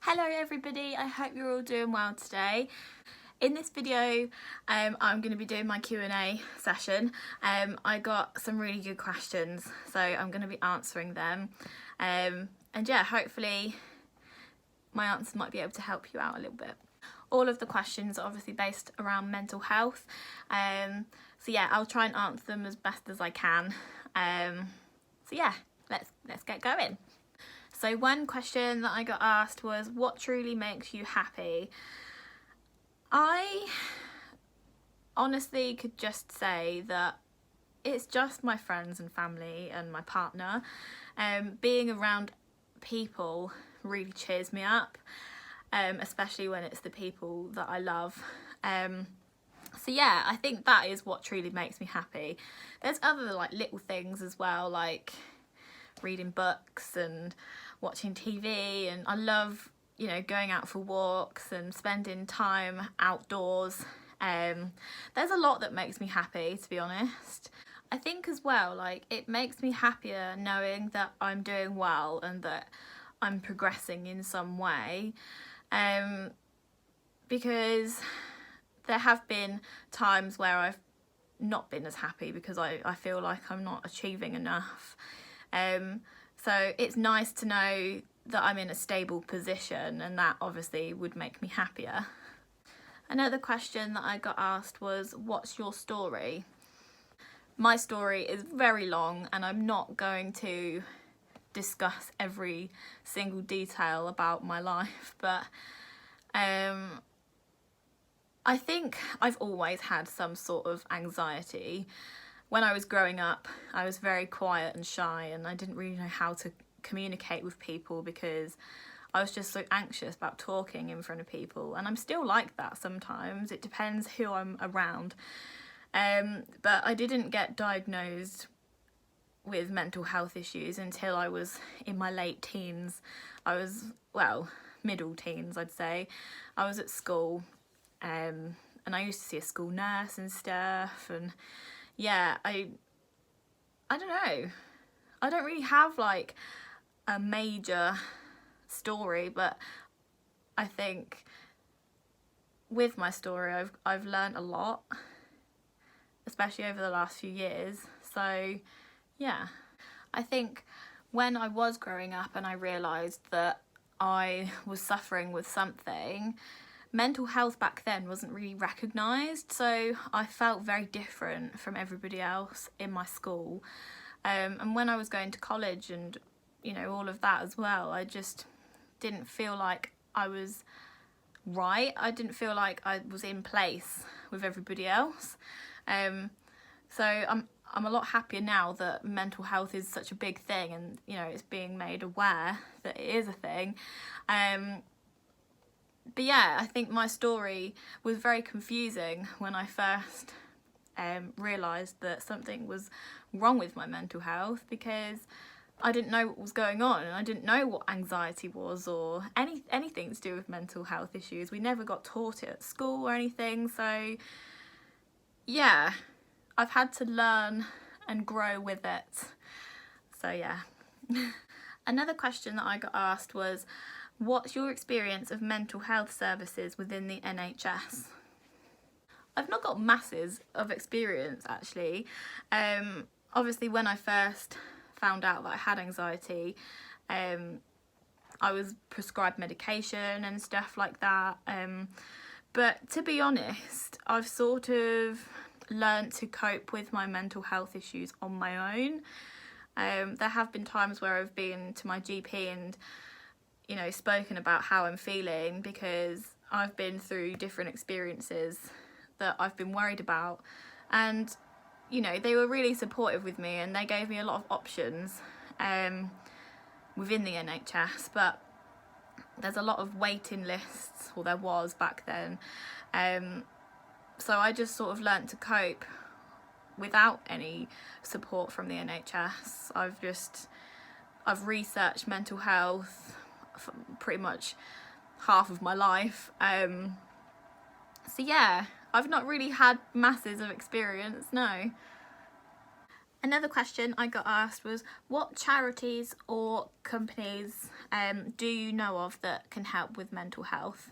Hello everybody, I hope you're all doing well today. In this video I'm going to be doing my Q&A session. I got some really good questions, so I'm going to be answering them, and yeah, hopefully my answers might be able to help you out a little bit. All of the questions are obviously based around mental health, so yeah, I'll try and answer them as best as I can. So yeah, let's get going. So one question that I got asked was, what truly makes you happy? I honestly could just say that it's just my friends and family and my partner. Being around people really cheers me up, especially when it's the people that I love. So yeah, I think that is what truly makes me happy. There's other like little things as well, like reading books and watching TV, and I love, you know, going out for walks and spending time outdoors. There's a lot that makes me happy, to be honest. I think as well, like, it makes me happier knowing that I'm doing well and that I'm progressing in some way, because there have been times where I've not been as happy because I feel like I'm not achieving enough. So it's nice to know that I'm in a stable position, and that obviously would make me happier. Another question that I got asked was, what's your story? My story is very long and I'm not going to discuss every single detail about my life, but I think I've always had some sort of anxiety. When I was growing up, I was very quiet and shy, and I didn't really know how to communicate with people because I was just so anxious about talking in front of people, and I'm still like that sometimes. It depends who I'm around. But I didn't get diagnosed with mental health issues until I was in my late teens. I was, well, middle teens, I'd say. I was at school, and I used to see a school nurse and stuff, and yeah, I don't know. I don't really have like a major story, but I think with my story I've learned a lot, especially over the last few years. So yeah, I think when I was growing up and I realised that I was suffering with something, mental health back then wasn't really recognised, so I felt very different from everybody else in my school. And when I was going to college and, you know, all of that as well, I just didn't feel like I was right. I didn't feel like I was in place with everybody else. So I'm a lot happier now that mental health is such a big thing, and, you know, it's being made aware that it is a thing. But yeah, I think my story was very confusing when I first realised that something was wrong with my mental health, because I didn't know what was going on, and I didn't know what anxiety was or anything to do with mental health issues. We never got taught it at school or anything, so yeah, I've had to learn and grow with it. So yeah. Another question that I got asked was, what's your experience of mental health services within the NHS? I've not got masses of experience, actually. Obviously, when I first found out that I had anxiety, I was prescribed medication and stuff like that. But to be honest, I've sort of learnt to cope with my mental health issues on my own. There have been times where I've been to my GP and, you know, spoken about how I'm feeling, because I've been through different experiences that I've been worried about, and, you know, they were really supportive with me and they gave me a lot of options within the NHS, but there's a lot of waiting lists, or there was back then, so I just sort of learnt to cope without any support from the NHS. I've researched mental health for pretty much half of my life, so yeah, I've not really had masses of experience, no. Another question I got asked was, what charities or companies do you know of that can help with mental health?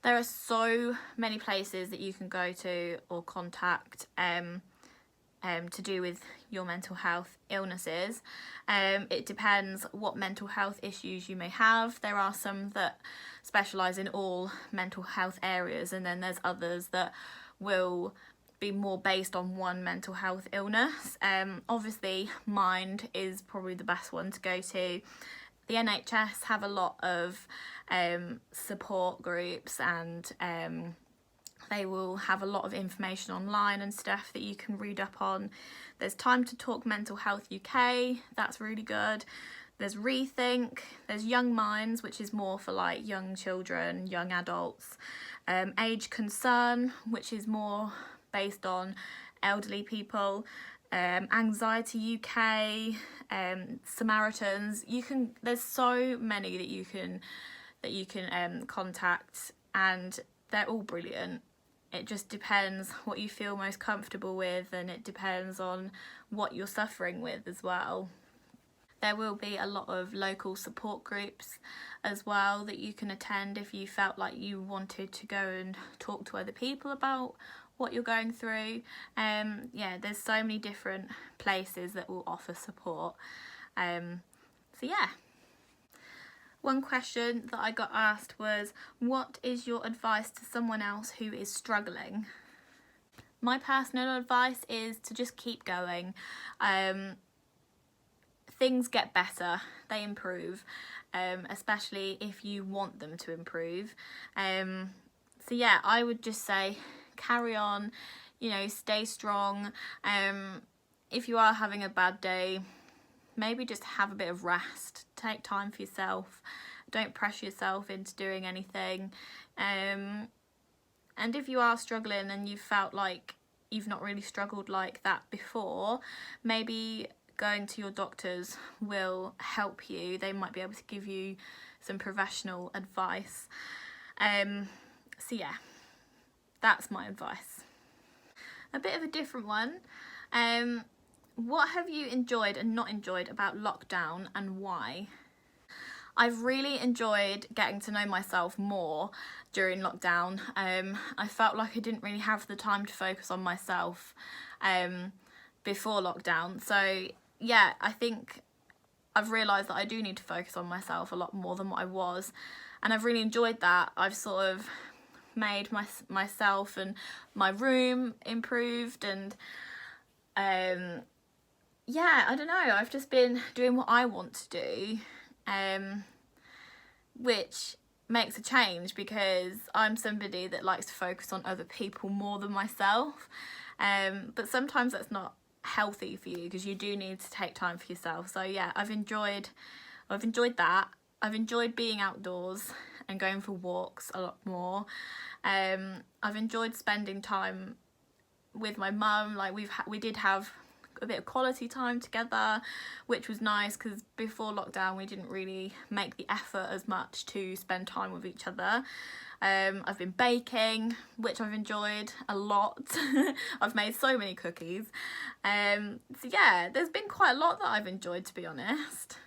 There are so many places that you can go to or contact to do with your mental health illnesses. It depends what mental health issues you may have. There are some that specialise in all mental health areas, and then there's others that will be more based on one mental health illness. Obviously, Mind is probably the best one to go to. The NHS have a lot of support groups, and they will have a lot of information online and stuff that you can read up on. There's Time to Talk Mental Health UK, that's really good. There's Rethink, there's Young Minds, which is more for like young children, young adults. Age Concern, which is more based on elderly people. Anxiety UK, Samaritans. There's so many that you can contact, and they're all brilliant. It just depends what you feel most comfortable with, and it depends on what you're suffering with as well. There will be a lot of local support groups as well that you can attend if you felt like you wanted to go and talk to other people about what you're going through. Yeah, there's so many different places that will offer support. So yeah. One question that I got asked was, what is your advice to someone else who is struggling? My personal advice is to just keep going. Things get better, they improve, especially if you want them to improve. So yeah, I would just say carry on, stay strong. If you are having a bad day, maybe just have a bit of rest, take time for yourself, don't pressure yourself into doing anything. And if you are struggling and you felt like you've not really struggled like that before, maybe going to your doctors will help you. They might be able to give you some professional advice. So yeah, that's my advice. A bit of a different one. What have you enjoyed and not enjoyed about lockdown, and why? I've really enjoyed getting to know myself more during lockdown. I felt like I didn't really have the time to focus on myself before lockdown. So yeah, I think I've realised that I do need to focus on myself a lot more than what I was, and I've really enjoyed that. I've sort of made myself and my room improved, and yeah, I don't know, I've just been doing what I want to do, which makes a change because I'm somebody that likes to focus on other people more than myself, but sometimes that's not healthy for you because you do need to take time for yourself. So yeah, I've enjoyed that. I've enjoyed being outdoors and going for walks a lot more. I've enjoyed spending time with my mum. Like we did have a bit of quality time together, which was nice because before lockdown we didn't really make the effort as much to spend time with each other. I've been baking, which I've enjoyed a lot. I've made so many cookies. So yeah, there's been quite a lot that I've enjoyed, to be honest.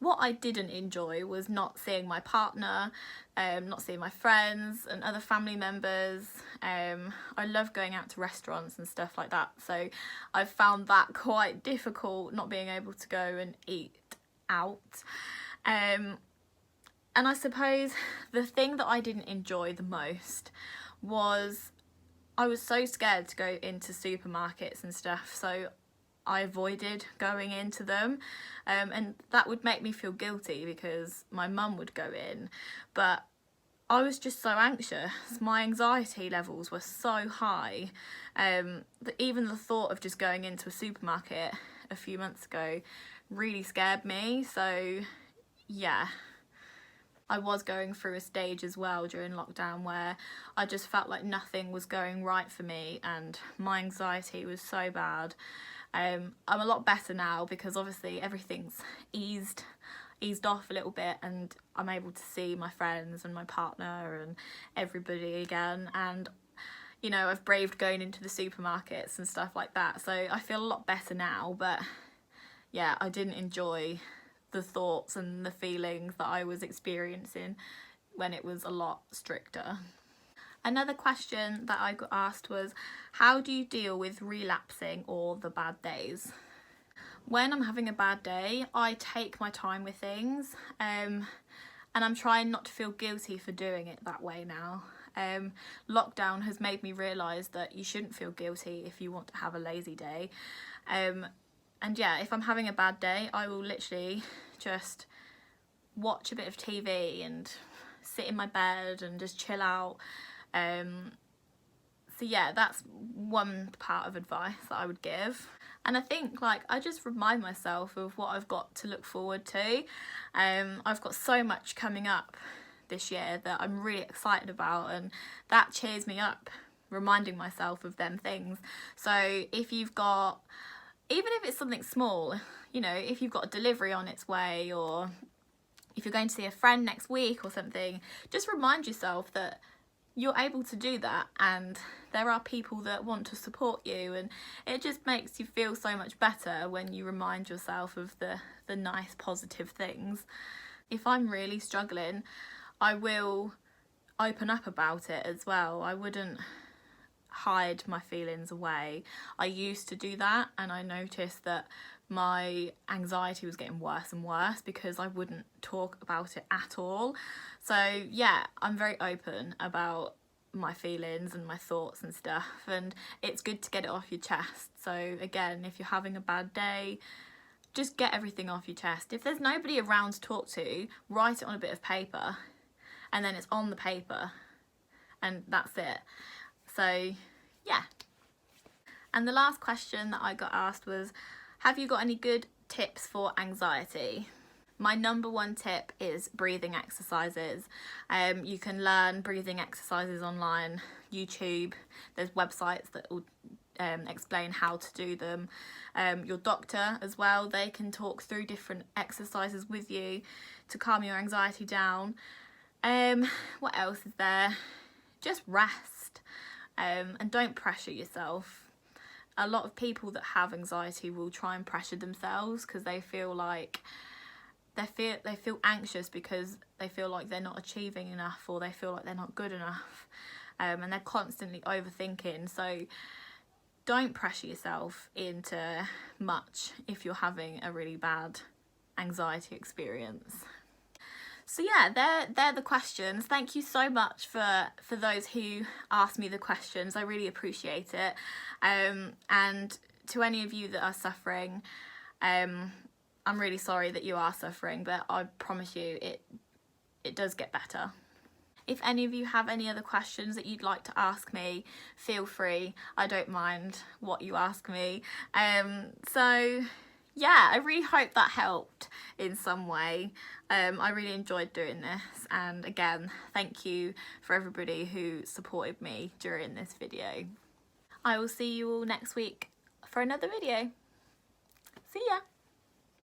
What I didn't enjoy was not seeing my partner, not seeing my friends and other family members. I love going out to restaurants and stuff like that, so I've found that quite difficult, not being able to go and eat out. And I suppose the thing that I didn't enjoy the most was I was so scared to go into supermarkets and stuff, so I avoided going into them, and that would make me feel guilty because my mum would go in, but I was just so anxious. My anxiety levels were so high that even the thought of just going into a supermarket a few months ago really scared me. So yeah, I was going through a stage as well during lockdown where I just felt like nothing was going right for me and my anxiety was so bad. I'm a lot better now because obviously everything's eased off a little bit and I'm able to see my friends and my partner and everybody again, and you know, I've braved going into the supermarkets and stuff like that. So I feel a lot better now, but yeah, I didn't enjoy the thoughts and the feelings that I was experiencing when it was a lot stricter. Another question that I got asked was, how do you deal with relapsing or the bad days? When I'm having a bad day, I take my time with things, and I'm trying not to feel guilty for doing it that way now. Lockdown has made me realise that you shouldn't feel guilty if you want to have a lazy day. And yeah, if I'm having a bad day, I will literally just watch a bit of TV and sit in my bed and just chill out. So yeah, that's one part of advice that I would give. And I think, like, I just remind myself of what I've got to look forward to. I've got so much coming up this year that I'm really excited about, and that cheers me up, reminding myself of them things. So if you've got, even if it's something small, you know, if you've got a delivery on its way, or if you're going to see a friend next week or something, just remind yourself that you're able to do that, and there are people that want to support you, and it just makes you feel so much better when you remind yourself of the nice positive things. If I'm really struggling, I will open up about it as well. I wouldn't hide my feelings away. I used to do that, and I noticed that my anxiety was getting worse and worse because I wouldn't talk about it at all. So yeah, I'm very open about my feelings and my thoughts and stuff, and it's good to get it off your chest. So again, if you're having a bad day, just get everything off your chest. If there's nobody around to talk to, write it on a bit of paper, and then it's on the paper, and that's it. So yeah. And the last question that I got asked was, have you got any good tips for anxiety? My number one tip is breathing exercises. You can learn breathing exercises online, YouTube. There's websites that will explain how to do them. Your doctor as well, they can talk through different exercises with you to calm your anxiety down. What else is there? Just rest, and don't pressure yourself. A lot of people that have anxiety will try and pressure themselves because they feel like they feel anxious because they feel like they're not achieving enough, or they feel like they're not good enough, and they're constantly overthinking. So don't pressure yourself into much if you're having a really bad anxiety experience. So yeah, they're the questions. Thank you so much for those who asked me the questions. I really appreciate it. And to any of you that are suffering, I'm really sorry that you are suffering, but I promise you it does get better. If any of you have any other questions that you'd like to ask me, feel free. I don't mind what you ask me. So yeah, I really hope that helped in some way. I really enjoyed doing this, and again, thank you for everybody who supported me during this video. I will see you all next week for another video. See ya!